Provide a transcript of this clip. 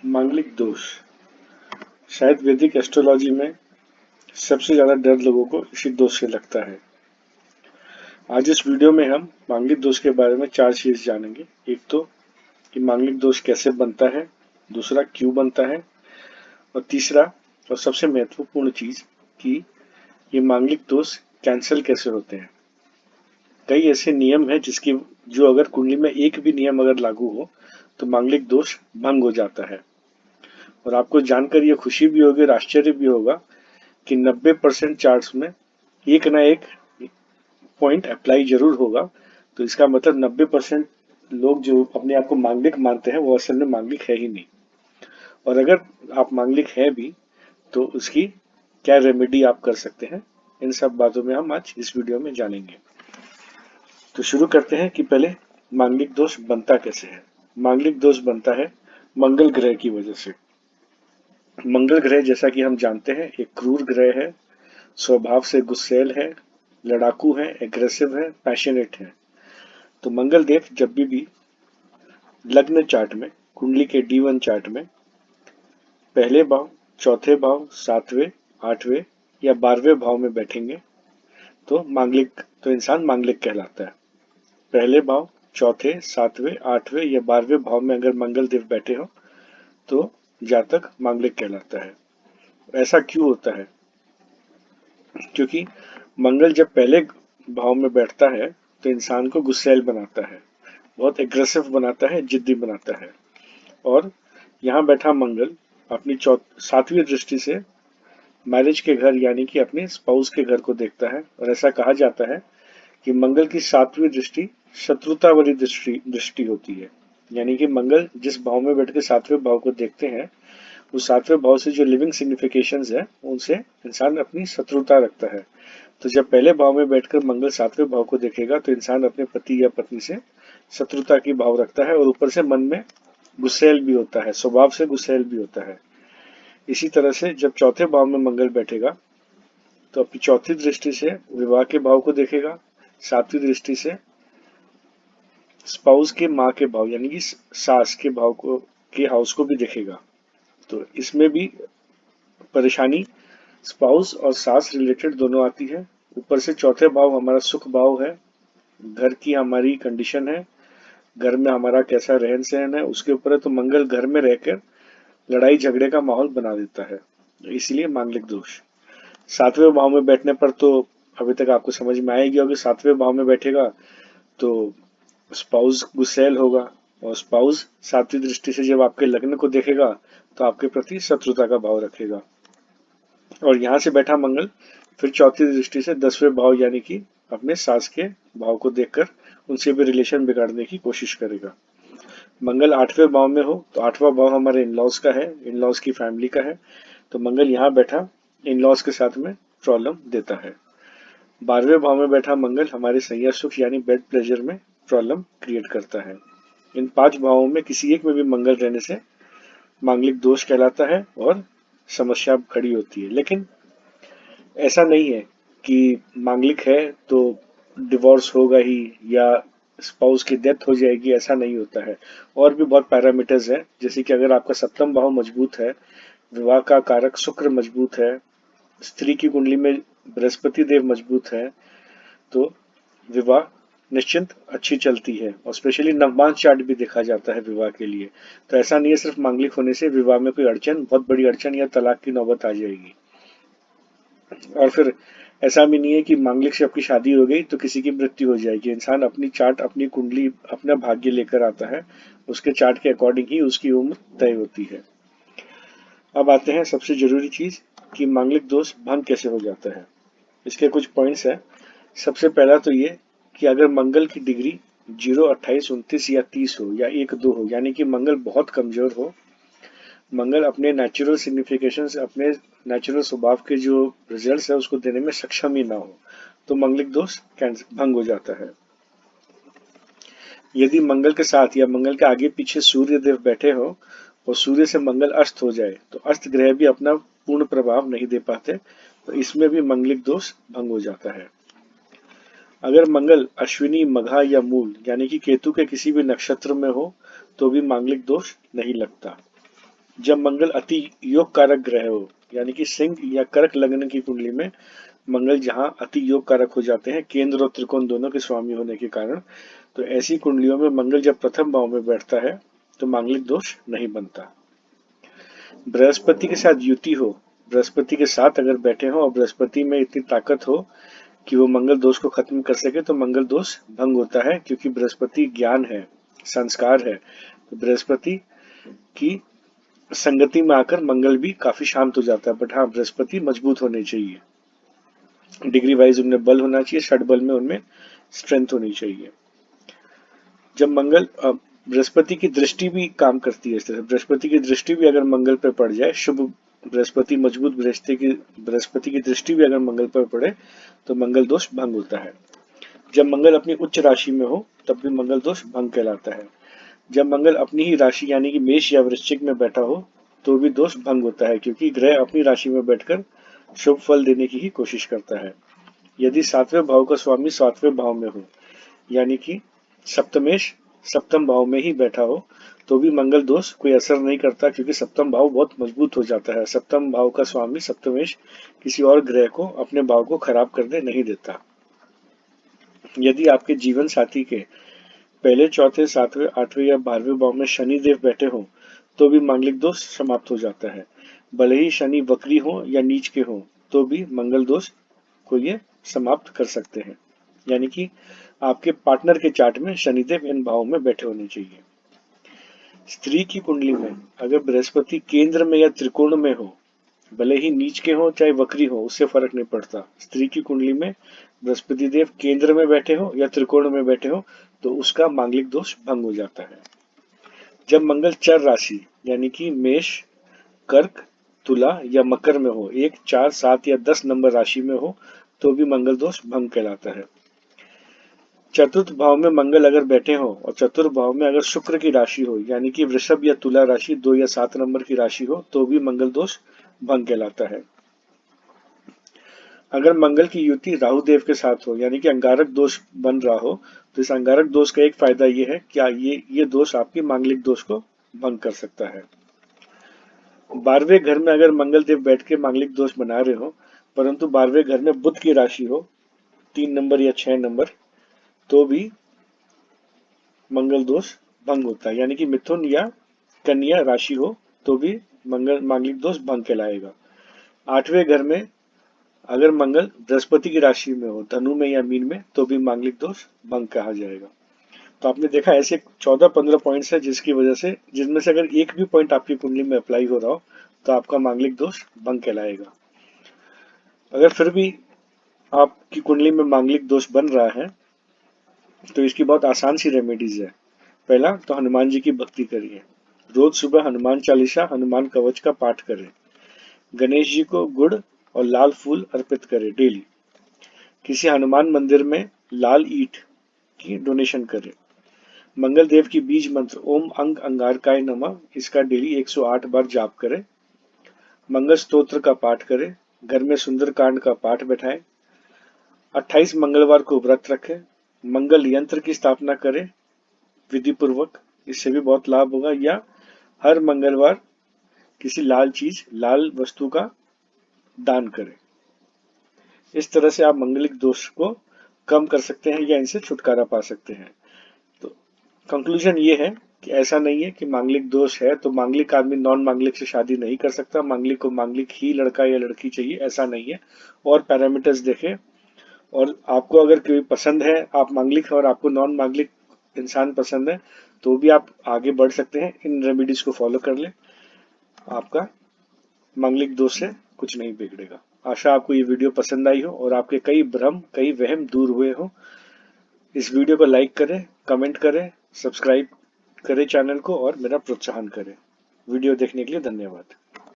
मांगलिक दोष। शायद वैदिक एस्ट्रोलॉजी में सबसे ज्यादा डर लोगों को इसी दोष से लगता है। आज इस वीडियो में हम मांगलिक दोष के बारे में 4 चीज जानेंगे। एक तो कि मांगलिक दोष कैसे बनता है, दूसरा क्यों बनता है, और तीसरा और सबसे महत्वपूर्ण चीज कि ये मांगलिक दोष कैंसिल कैसे होते हैं। कई ऐसे नियम हैं जो अगर कुंडली में एक भी नियम अगर लागू हो तो मांगलिक दोष भंग हो जाता है। और आपको जानकर ये खुशी भी होगी और आश्चर्य भी होगा कि 90% चार्ट्स में एक ना एक पॉइंट अप्लाई जरूर होगा। तो इसका मतलब 90% लोग जो अपने आप को मांगलिक मानते हैं वो असल में मांगलिक है ही नहीं। और अगर आप मांगलिक हैं भी तो उसकी क्या रेमेडी आप कर सकते हैं, इन सब बातों में हम आज इस वीडियो में जानेंगे। तो शुरू करते हैं कि पहले मांगलिक दोष बनता कैसे है। मांगलिक दोष बनता है मंगल ग्रह की वजह से। मंगल ग्रह जैसा कि हम जानते हैं एक क्रूर ग्रह है, स्वभाव से गुस्सैल है, लड़ाकू है, एग्रेसिव है, पैशनेट है। तो मंगल देव जब भी लग्न चार्ट में, कुंडली के D1 चार्ट में पहले भाव, चौथे भाव, 7वें, 8वें या 12वें भाव में बैठेंगे तो इंसान मांगलिक कहलाता है। पहले भाव, चौथे, 7वें, 8वें या 12वें भाव में अगर मंगल देव बैठे हो तो जातक मांगलिक कहलाता है। ऐसा क्यों होता है? क्योंकि मंगल जब पहले भाव में बैठता है तो इंसान को गुस्सैल बनाता है, बहुत एग्रेसिव बनाता है, जिद्दी बनाता है। और यहाँ बैठा मंगल अपनी 7वीं दृष्टि से मैरिज के घर यानी कि अपने स्पाउस के घर को देखता है। और ऐसा कहा जाता है कि मंगल की 7वीं दृष्टि शत्रुता वाली दृष्टि होती है। यानी कि मंगल जिस भाव में बैठ के 7वें भाव को देखते हैं उस 7वें भाव से जो लिविंग सिग्निफिकेशंस है उनसे इंसान अपनी शत्रुता रखता है। तो जब पहले भाव में बैठकर मंगल 7वें भाव को देखेगा तो इंसान अपने पति या पत्नी से शत्रुता की भाव रखता है और ऊपर से मन में गुस्सैल भी होता है, स्वभाव से गुस्सैल भी होता है। इसी तरह से जब चौथे भाव में मंगल बैठेगा तो अपनी चौथी दृष्टि से विवाह के भाव को देखेगा, 7वीं दृष्टि से स्पाउस के माँ के भाव यानी कि सास के भाव को के हाउस को भी देखेगा। तो इसमें भी परेशानी स्पाउस और सास रिलेटेड दोनों आती है। ऊपर से चौथे भाव हमारा सुख भाव है, घर की हमारी कंडीशन है, घर में हमारा कैसा रहन सहन है उसके ऊपर है। तो मंगल घर में रहकर लड़ाई झगड़े का माहौल बना देता है, इसलिए मांगलिक दोष। 7वें भाव में बैठने पर तो अभी तक आपको समझ में आएगी होगी, 7वें भाव में बैठेगा तो स्पाउस गुस्सैल होगा और स्पाउस 7वीं दृष्टि से जब आपके लग्न को देखेगा तो आपके प्रति शत्रुता का भाव रखेगा। और यहाँ से बैठा मंगल फिर चौथी दृष्टि से 10वें भाव यानी कि अपने सास के भाव को देखकर उनसे भी रिलेशन बिगाड़ने की कोशिश करेगा। मंगल 8वें भाव में हो तो 8वां भाव हमारे इन-लॉज का है, इन-लॉज की फैमिली का है। तो मंगल यहाँ बैठा इन-लॉज के साथ में प्रॉब्लम देता है। 12वें भाव में बैठा मंगल हमारे सैया सुख यानी बेड प्लेजर में प्रॉब्लम क्रिएट करता है। इन 5 भावों में किसी एक में भी मंगल रहने से मांगलिक दोष कहलाता है और समस्या खड़ी होती है। लेकिन ऐसा नहीं है कि मांगलिक है तो डिवोर्स होगा ही या स्पाउस की डेथ हो जाएगी, ऐसा नहीं होता है। और भी बहुत पैरामीटर्स हैं, जैसे कि अगर आपका 7वां भाव मजबूत है, विवाह का कारक शुक्र मजबूत है, स्त्री की कुंडली में बृहस्पति देव मजबूत है, तो विवाह निश्चिंत अच्छी चलती है। और स्पेशली नवमांश चार्ट भी देखा जाता है विवाह के लिए। तो ऐसा नहीं है सिर्फ मांगलिक होने से विवाह में कोई अड़चन, बहुत बड़ी अड़चन या तलाक की नौबत आ जाएगी। और फिर ऐसा भी नहीं है कि मांगलिक से आपकी शादी हो गई तो किसी की मृत्यु हो जाएगी। इंसान अपनी चार्ट, अपनी कुंडली, अपना भाग्य लेकर आता है, उसके चार्ट के अकॉर्डिंग ही उसकी उम्र तय होती है। अब आते हैं सबसे जरूरी चीज कि मांगलिक दोष भंग कैसे हो जाता है। इसके कुछ पॉइंट्स है। सबसे पहला तो ये कि अगर मंगल की डिग्री 0, 28, 29 या 30 हो या 1, 2 हो, यानी कि मंगल बहुत कमजोर हो, मंगल अपने नेचुरल सिग्निफिकेशंस, अपने नेचुरल स्वभाव के जो रिजल्ट्स है उसको देने में सक्षम ही ना हो तो मंगलिक दोष भंग हो जाता है। यदि मंगल के साथ या मंगल के आगे पीछे सूर्य देव बैठे हो और सूर्य से मंगल अस्त हो जाए तो अस्त ग्रह भी अपना पूर्ण प्रभाव नहीं दे पाते, तो इसमें भी मंगलिक दोष भंग हो जाता है। अगर मंगल अश्विनी, मघा या मूल यानी कि केतु के किसी भी नक्षत्र में हो तो भी मांगलिक दोष नहीं लगता। जब मंगल अति योग कारक ग्रह हो, यानी कि सिंह या कर्क लग्न की कुंडली में मंगल जहां अति योग कारक हो जाते हैं केंद्र और त्रिकोण दोनों के स्वामी होने के कारण, तो ऐसी कुंडलियों में मंगल जब प्रथम भाव में बैठता है तो मांगलिक दोष नहीं बनता। बृहस्पति के साथ युति हो, बृहस्पति के साथ अगर बैठे हो और बृहस्पति में इतनी ताकत हो कि वो मंगल दोष को खत्म कर सके, तो मंगल दोष भंग होता है, क्योंकि बृहस्पति ज्ञान है, संस्कार है। तो बृहस्पति की संगति में आकर मंगल भी काफी शांत हो जाता है। बट हाँ, बृहस्पति मजबूत होने चाहिए, डिग्री वाइज उनमें बल होना चाहिए, षट बल में उनमें स्ट्रेंथ होनी चाहिए। जब मंगल बृहस्पति की दृष्टि भी काम करती है इस तरह, बृहस्पति की दृष्टि भी अगर मंगल पर पड़ जाए, शुभ बृहस्पति मजबूत बृहस्पति की दृष्टि भी अगर मंगल पर पड़े तो मंगल दोष भंग होता है। जब मंगल अपनी उच्च राशि में हो तब भी मंगल दोष भंग कहलाता है। जब मंगल अपनी ही राशि यानी कि मेष या वृश्चिक में बैठा हो तो भी दोष भंग होता है, क्योंकि ग्रह अपनी राशि में बैठकर शुभ फल देने की ही कोशिश करता है। यदि सातवें भाव का स्वामी सातवें भाव में हो, यानी कि सप्तमेश सप्तम भाव में ही बैठा हो, तो भी मंगल दोष कोई असर नहीं करता, क्योंकि सप्तम भाव बहुत मजबूत हो जाता है। सप्तम भाव का स्वामी सप्तमेश किसी और ग्रह को अपने भाव को खराब करने नहीं देता। यदि आपके जीवन साथी के पहले, चौथे, सातवें, आठवें या 12वें भाव में शनि देव बैठे हों तो भी मांगलिक दोष समाप्त हो जाता है। भले ही शनि वक्री हो या नीच के हो तो भी मंगल दोष को ये समाप्त कर सकते हैं। यानी कि आपके पार्टनर के चार्ट में शनिदेव इन भावों में बैठे होने चाहिए। स्त्री की कुंडली में अगर बृहस्पति केंद्र में या त्रिकोण में हो, भले ही नीच के हो चाहे वक्री हो, उससे फर्क नहीं पड़ता। स्त्री की कुंडली में बृहस्पति देव केंद्र में बैठे हो या त्रिकोण में बैठे हो तो उसका मांगलिक दोष भंग हो जाता है। जब मंगल चर राशि यानी कि मेष, कर्क, तुला या मकर में हो, 1, 4, 7 या 10 नंबर राशि में हो तो भी मंगल दोष भंग कहलाता है। चतुर्थ भाव में मंगल अगर बैठे हो और चतुर्थ भाव में अगर शुक्र की राशि हो, यानी कि वृषभ या तुला राशि 2 या 7 नंबर की राशि हो तो भी मंगल दोष भंग कहलाता है। अगर मंगल की युति राहु देव के साथ हो, यानी कि अंगारक दोष बन रहा हो, तो इस अंगारक दोष का एक फायदा ये है कि ये दोष आपकी मांगलिक दोष को भंग कर सकता है। 12वें घर में अगर मंगल देव बैठ के मांगलिक दोष बना रहे हो, परंतु 12वें घर में बुध की राशि हो 3 नंबर या 6 नंबर, तो भी मंगल दोष भंग होता है। यानी कि मिथुन या कन्या राशि हो तो भी मंगल मांगलिक दोष भंग कहलाएगा। 8वें घर में अगर मंगल बृहस्पति की राशि में हो, धनु में या मीन में, तो भी मांगलिक दोष भंग कहा जाएगा। तो आपने देखा ऐसे 14-15 पॉइंट्स है जिनमें से अगर एक भी पॉइंट आपकी कुंडली में अप्लाई हो रहा हो तो आपका मांगलिक दोष भंग कहलाएगा। अगर फिर भी आपकी कुंडली में मांगलिक दोष बन रहा है तो इसकी बहुत आसान सी रेमेडीज है। पहला तो हनुमान जी की भक्ति करिए, रोज सुबह हनुमान चालीसा, हनुमान कवच का पाठ करें। गणेश जी को गुड़ और लाल फूल अर्पित करें डेली। किसी हनुमान मंदिर में लाल ईंट की डोनेशन करें। मंगल देव की बीज मंत्र ओम अंग अंगारकाय नमः, इसका डेली 108 बार जाप करें। मंगल स्तोत्र का पाठ करें। घर में सुंदरकांड का पाठ बैठाएं। 28 मंगलवार को व्रत रखें। मंगल यंत्र की स्थापना करें विधि पूर्वक, इससे भी बहुत लाभ होगा। या हर मंगलवार किसी लाल वस्तु का दान करें। इस तरह से आप मांगलिक दोष को कम कर सकते हैं या इनसे छुटकारा पा सकते हैं। तो कंक्लूजन ये है कि ऐसा नहीं है कि मांगलिक दोष है तो मांगलिक आदमी नॉन मांगलिक से शादी नहीं कर सकता, मांगलिक को मांगलिक ही लड़का या लड़की चाहिए, ऐसा नहीं है। और पैरामीटर्स देखें, और आपको अगर कोई पसंद है, आप मांगलिक है और आपको नॉन मांगलिक इंसान पसंद है, तो भी आप आगे बढ़ सकते हैं। इन रेमेडीज को फॉलो कर ले, आपका मांगलिक दोष से कुछ नहीं बिगड़ेगा। आशा आपको ये वीडियो पसंद आई हो और आपके कई भ्रम, कई वहम दूर हुए हो। इस वीडियो को लाइक करें, कमेंट करें, सब्सक्राइब करें चैनल को और मेरा प्रोत्साहन करें। वीडियो देखने के लिए धन्यवाद।